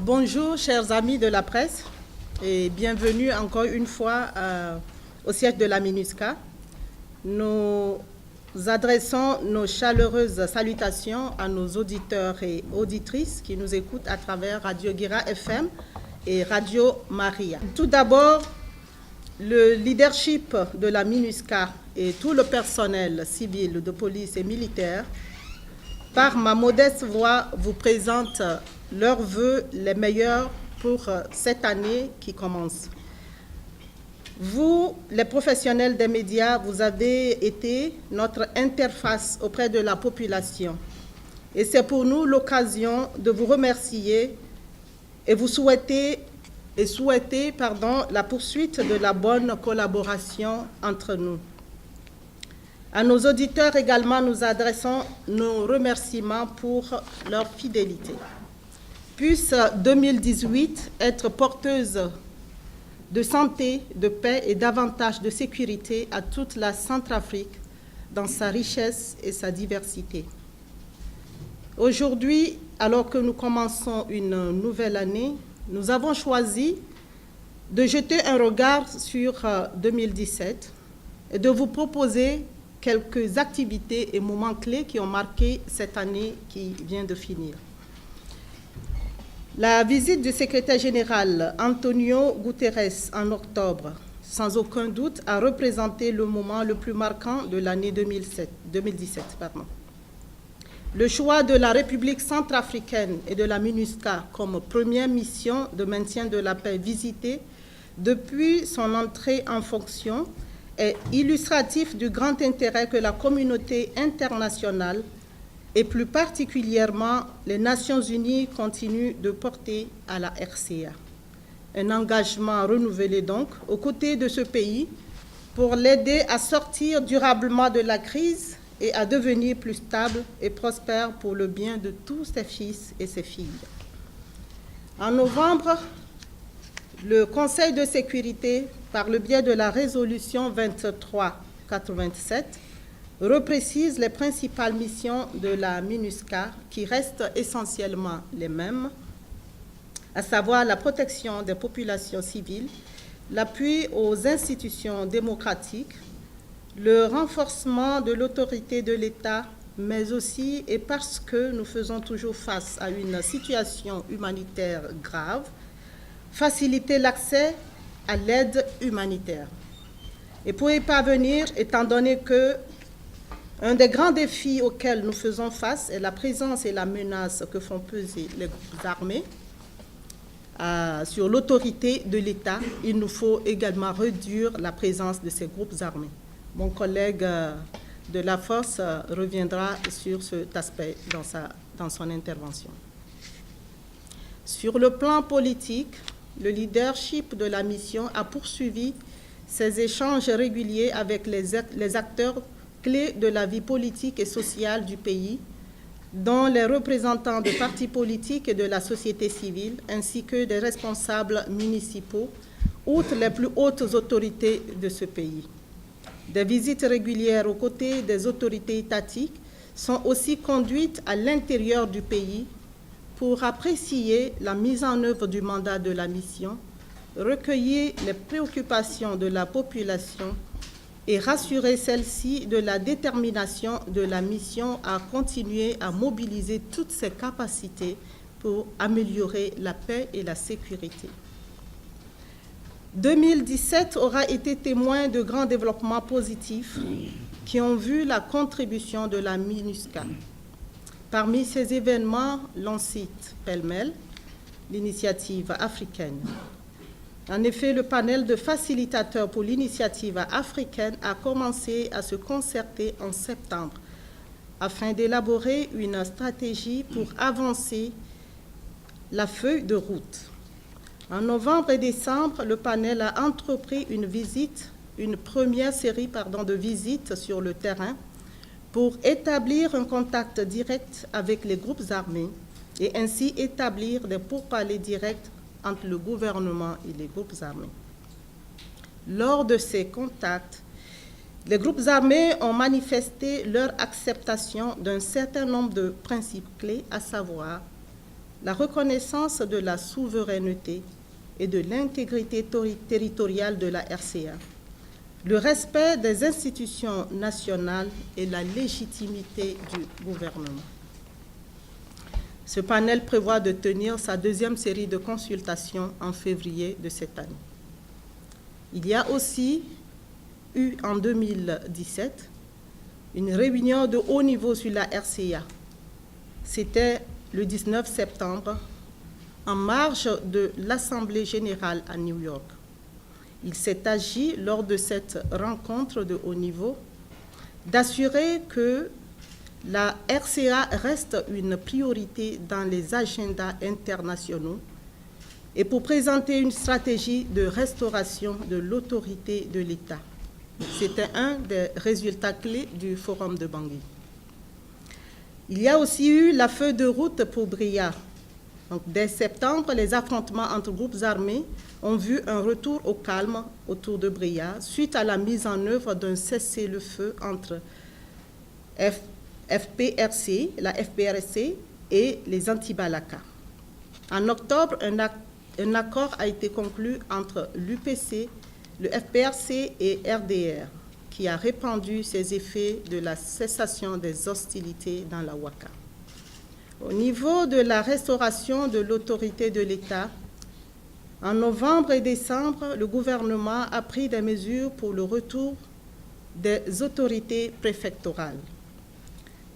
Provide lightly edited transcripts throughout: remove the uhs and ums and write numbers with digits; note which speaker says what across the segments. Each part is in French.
Speaker 1: Bonjour chers amis de la presse et bienvenue encore une fois au siège de la MINUSCA. Nous adressons nos chaleureuses salutations à nos auditeurs et auditrices qui nous écoutent à travers Radio Guira FM et Radio Maria. Tout d'abord, le leadership de la MINUSCA et tout le personnel civil de police et militaire, par ma modeste voix, vous présente leurs vœux les meilleurs pour cette année qui commence. Vous, les professionnels des médias, vous avez été notre interface auprès de la population. Et c'est pour nous l'occasion de vous remercier et vous souhaiter la poursuite de la bonne collaboration entre nous. À nos auditeurs également, nous adressons nos remerciements pour leur fidélité. Puisse 2018 être porteuse de santé, de paix et davantage de sécurité à toute la Centrafrique dans sa richesse et sa diversité. Aujourd'hui, alors que nous commençons une nouvelle année, nous avons choisi de jeter un regard sur 2017 et de vous proposer quelques activités et moments clés qui ont marqué cette année qui vient de finir. La visite du secrétaire général Antonio Guterres en octobre, sans aucun doute, a représenté le moment le plus marquant de l'année 2017. Le choix de la République centrafricaine et de la MINUSCA comme première mission de maintien de la paix visitée depuis son entrée en fonction est illustratif du grand intérêt que la communauté internationale et plus particulièrement les Nations Unies continuent de porter à la RCA. Un engagement renouvelé donc aux côtés de ce pays pour l'aider à sortir durablement de la crise et à devenir plus stable et prospère pour le bien de tous ses fils et ses filles. En novembre, le Conseil de sécurité, par le biais de la résolution 2387, reprécise les principales missions de la MINUSCA qui restent essentiellement les mêmes, à savoir la protection des populations civiles, l'appui aux institutions démocratiques, le renforcement de l'autorité de l'État, mais aussi, et parce que nous faisons toujours face à une situation humanitaire grave, faciliter l'accès à l'aide humanitaire. Et pour y parvenir, étant donné que un des grands défis auxquels nous faisons face est la présence et la menace que font peser les groupes armés sur l'autorité de l'État, il nous faut également réduire la présence de ces groupes armés. Mon collègue de la force reviendra sur cet aspect dans son intervention. Sur le plan politique, le leadership de la mission a poursuivi ses échanges réguliers avec les acteurs clés de la vie politique et sociale du pays, dont les représentants de partis politiques et de la société civile, ainsi que des responsables municipaux, outre les plus hautes autorités de ce pays. Des visites régulières aux côtés des autorités étatiques sont aussi conduites à l'intérieur du pays pour apprécier la mise en œuvre du mandat de la mission, recueillir les préoccupations de la population et rassurer celle-ci de la détermination de la mission à continuer à mobiliser toutes ses capacités pour améliorer la paix et la sécurité. 2017 aura été témoin de grands développements positifs qui ont vu la contribution de la MINUSCA. Parmi ces événements, l'on cite pêle-mêle l'initiative africaine. En effet, le panel de facilitateurs pour l'initiative africaine a commencé à se concerter en septembre afin d'élaborer une stratégie pour avancer la feuille de route. En novembre et décembre, le panel a entrepris une première série de visites sur le terrain pour établir un contact direct avec les groupes armés et ainsi établir des pourparlers directs entre le gouvernement et les groupes armés. Lors de ces contacts, les groupes armés ont manifesté leur acceptation d'un certain nombre de principes clés, à savoir la reconnaissance de la souveraineté et de l'intégrité territoriale de la RCA, le respect des institutions nationales et la légitimité du gouvernement. Ce panel prévoit de tenir sa deuxième série de consultations en février de cette année. Il y a aussi eu en 2017 une réunion de haut niveau sur la RCA. C'était le 19 septembre, en marge de l'Assemblée générale à New York. Il s'est agi, lors de cette rencontre de haut niveau, d'assurer que la RCA reste une priorité dans les agendas internationaux et pour présenter une stratégie de restauration de l'autorité de l'État. C'était un des résultats clés du Forum de Bangui. Il y a aussi eu la feuille de route pour Bria. Donc, dès septembre, les affrontements entre groupes armés ont vu un retour au calme autour de Bria suite à la mise en œuvre d'un cessez-le-feu entre la FPRC et les anti-Balaka. En octobre, un accord a été conclu entre l'UPC, le FPRC et RDR, qui a répandu ses effets de la cessation des hostilités dans la Ouaka. Au niveau de la restauration de l'autorité de l'État, en novembre et décembre, le gouvernement a pris des mesures pour le retour des autorités préfectorales.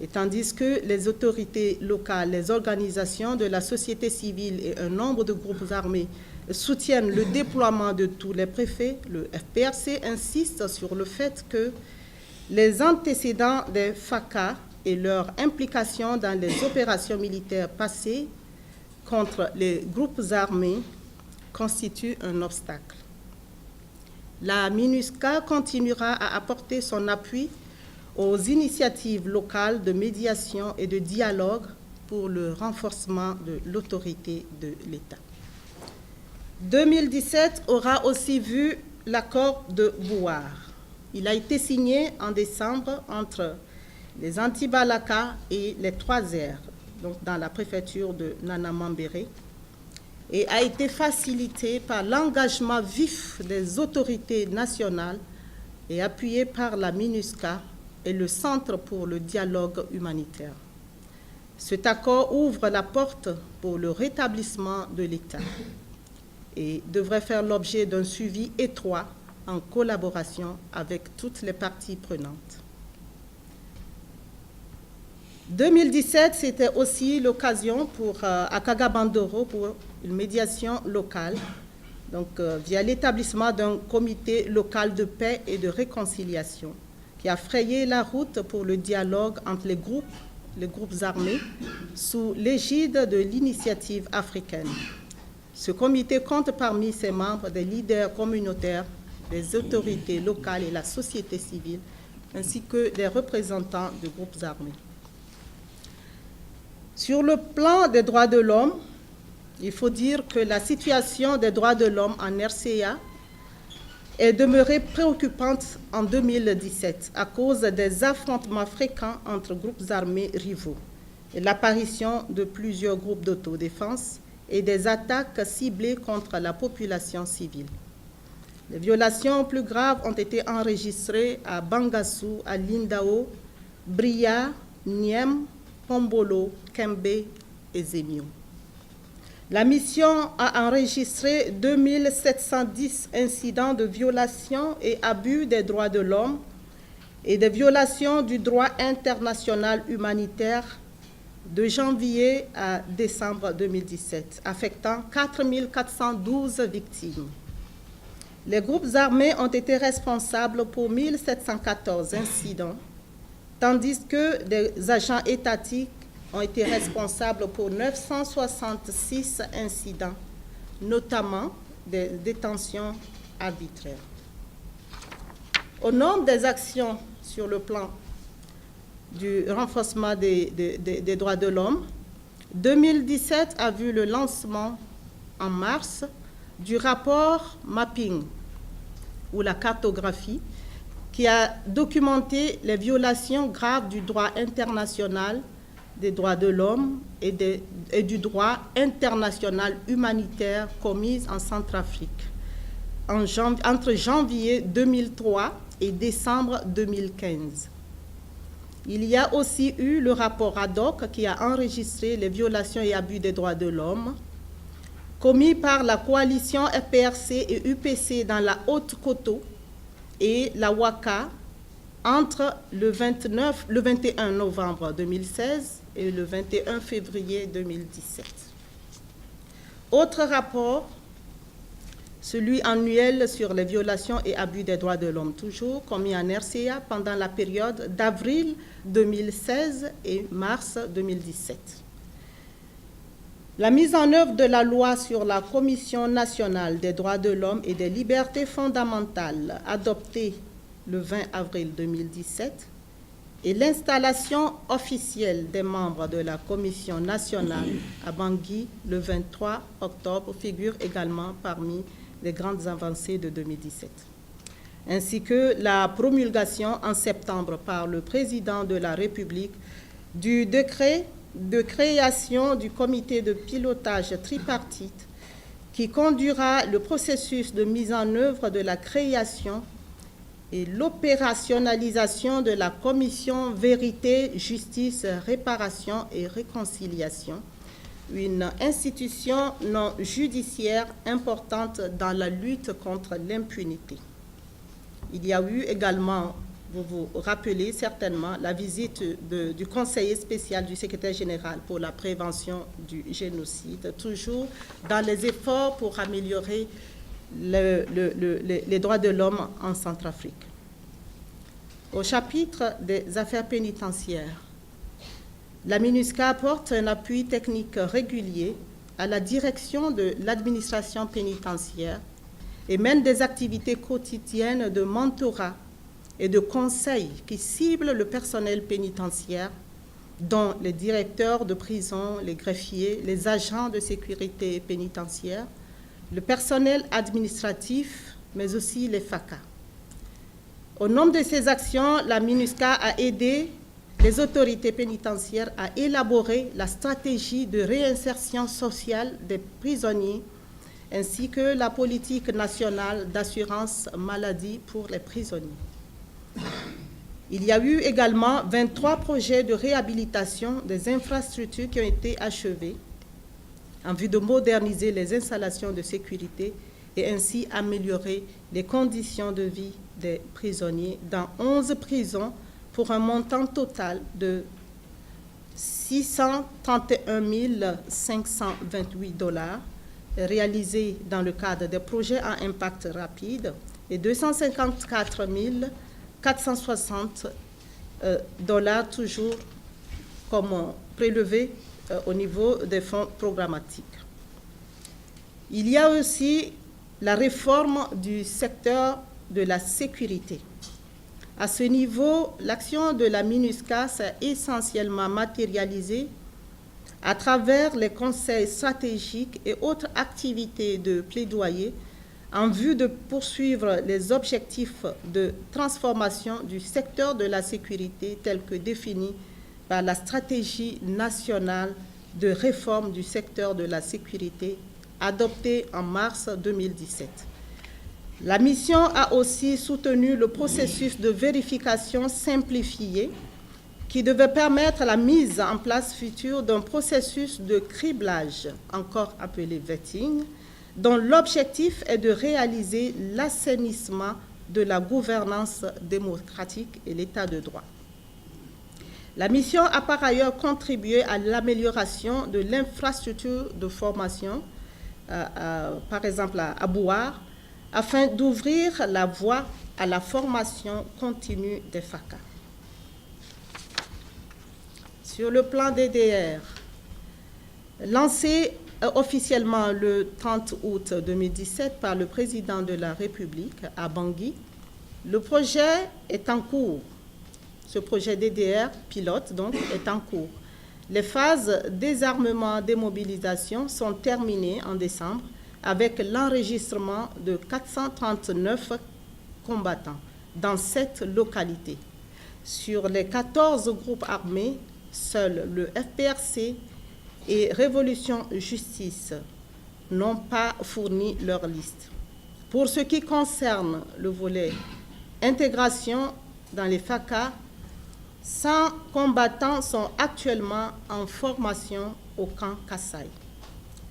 Speaker 1: Et tandis que les autorités locales, les organisations de la société civile et un nombre de groupes armés soutiennent le déploiement de tous les préfets, le FPRC insiste sur le fait que les antécédents des FACA et leur implication dans les opérations militaires passées contre les groupes armés constituent un obstacle. La MINUSCA continuera à apporter son appui aux initiatives locales de médiation et de dialogue pour le renforcement de l'autorité de l'État. 2017 aura aussi vu l'accord de Bouar. Il a été signé en décembre entre les anti-Balaka et les 3R, donc dans la préfecture de Nana Mambéré, et a été facilité par l'engagement vif des autorités nationales et appuyé par la MINUSCA et le Centre pour le dialogue humanitaire. Cet accord ouvre la porte pour le rétablissement de l'État et devrait faire l'objet d'un suivi étroit en collaboration avec toutes les parties prenantes. 2017, c'était aussi l'occasion à Kagabandoro pour une médiation locale, donc via l'établissement d'un comité local de paix et de réconciliation qui a frayé la route pour le dialogue entre les groupes armés sous l'égide de l'initiative africaine. Ce comité compte parmi ses membres des leaders communautaires, des autorités locales et la société civile, ainsi que des représentants de groupes armés. Sur le plan des droits de l'homme, il faut dire que la situation des droits de l'homme en RCA est demeurée préoccupante en 2017 à cause des affrontements fréquents entre groupes armés rivaux et l'apparition de plusieurs groupes d'autodéfense et des attaques ciblées contre la population civile. Les violations plus graves ont été enregistrées à Bangassou, à Lindao, Bria, Niem, Pombolo, Kembe et Zemio. La mission a enregistré 2710 incidents de violation et abus des droits de l'homme et des violations du droit international humanitaire de janvier à décembre 2017, affectant 4412 victimes. Les groupes armés ont été responsables pour 1714 incidents, tandis que des agents étatiques ont été responsables pour 966 incidents, notamment des détentions arbitraires. Au nombre des actions sur le plan du renforcement des droits de l'homme, 2017 a vu le lancement en mars du rapport Mapping, ou la cartographie, qui a documenté les violations graves du droit international des droits de l'homme et du droit international humanitaire commises en Centrafrique entre janvier 2003 et décembre 2015. Il y a aussi eu le rapport ad hoc qui a enregistré les violations et abus des droits de l'homme commis par la coalition FPRC et UPC dans la Haute-Koto et la Ouaka entre le 21 novembre 2016 et le 21 février 2017. Autre rapport, celui annuel sur les violations et abus des droits de l'homme, toujours commis en RCA pendant la période d'avril 2016 et mars 2017. La mise en œuvre de la loi sur la Commission nationale des droits de l'homme et des libertés fondamentales, adoptée le 20 avril 2017, et l'installation officielle des membres de la Commission nationale à Bangui le 23 octobre figurent également parmi les grandes avancées de 2017, ainsi que la promulgation en septembre par le président de la République du décret de création du comité de pilotage tripartite qui conduira le processus de mise en œuvre de la création et l'opérationnalisation de la commission Vérité, Justice, Réparation et Réconciliation, une institution non judiciaire importante dans la lutte contre l'impunité. Il y a eu également, vous vous rappelez certainement, la visite du conseiller spécial du secrétaire général pour la prévention du génocide, toujours dans les efforts pour améliorer les droits de l'homme en Centrafrique. Au chapitre des affaires pénitentiaires, la MINUSCA apporte un appui technique régulier à la direction de l'administration pénitentiaire et mène des activités quotidiennes de mentorat et de conseil qui ciblent le personnel pénitentiaire, dont les directeurs de prison, les greffiers, les agents de sécurité pénitentiaire, le personnel administratif, mais aussi les FACA. Au nom de ces actions, la MINUSCA a aidé les autorités pénitentiaires à élaborer la stratégie de réinsertion sociale des prisonniers ainsi que la politique nationale d'assurance maladie pour les prisonniers. Il y a eu également 23 projets de réhabilitation des infrastructures qui ont été achevés en vue de moderniser les installations de sécurité et ainsi améliorer les conditions de vie des prisonniers dans 11 prisons pour un montant total de $631 528 réalisés dans le cadre des projets à impact rapide et $254 460 toujours comme prélevés au niveau des fonds programmatiques. Il y a aussi la réforme du secteur de la sécurité. À ce niveau, l'action de la MINUSCA s'est essentiellement matérialisée à travers les conseils stratégiques et autres activités de plaidoyer en vue de poursuivre les objectifs de transformation du secteur de la sécurité tels que définis par la stratégie nationale de réforme du secteur de la sécurité adoptée en mars 2017. La mission a aussi soutenu le processus de vérification simplifié qui devait permettre la mise en place future d'un processus de criblage, encore appelé vetting, dont l'objectif est de réaliser l'assainissement de la gouvernance démocratique et l'état de droit. La mission a par ailleurs contribué à l'amélioration de l'infrastructure de formation, par exemple à Bouar, afin d'ouvrir la voie à la formation continue des FACA. Sur le plan DDR, lancé officiellement le 30 août 2017 par le président de la République à Bangui, le projet est en cours. Ce projet DDR pilote donc est en cours. Les phases désarmement, démobilisation sont terminées en décembre avec l'enregistrement de 439 combattants dans 7 localités. Sur les 14 groupes armés Seuls le FPRC et Révolution Justice n'ont pas fourni leur liste. Pour ce qui concerne le volet intégration dans les FACA, 100 combattants sont actuellement en formation au camp Kassai.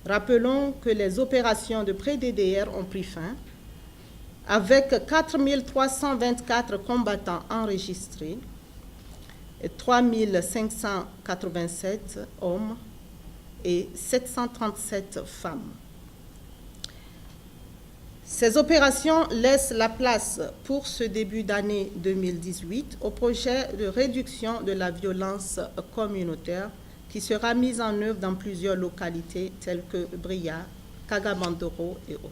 Speaker 1: Rappelons que les opérations de pré-DDR ont pris fin avec 4 324 combattants enregistrés et 3 587 hommes et 737 femmes. Ces opérations laissent la place pour ce début d'année 2018 au projet de réduction de la violence communautaire qui sera mis en œuvre dans plusieurs localités telles que Bria, Kagabandoro et autres.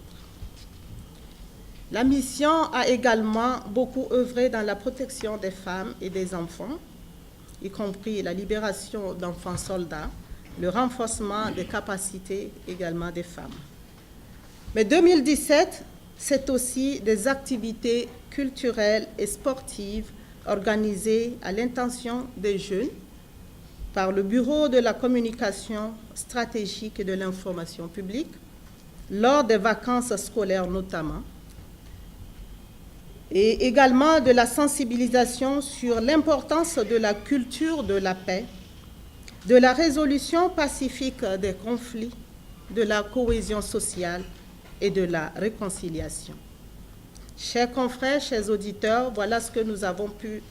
Speaker 1: La mission a également beaucoup œuvré dans la protection des femmes et des enfants, y compris la libération d'enfants soldats, le renforcement des capacités également des femmes. Mais 2017, c'est aussi des activités culturelles et sportives organisées à l'intention des jeunes par le Bureau de la communication stratégique et de l'information publique, lors des vacances scolaires notamment, et également de la sensibilisation sur l'importance de la culture de la paix, de la résolution pacifique des conflits, de la cohésion sociale et de la réconciliation. Chers confrères, chers auditeurs, voilà ce que nous avons pu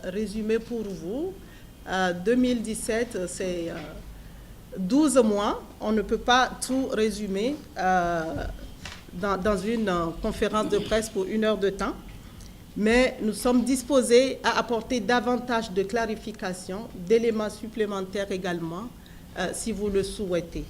Speaker 1: résumer pour vous. 2017, c'est 12 mois. On ne peut pas tout résumer dans une conférence de presse pour 1 heure de temps, mais nous sommes disposés à apporter davantage de clarifications, d'éléments supplémentaires également, si vous le souhaitez.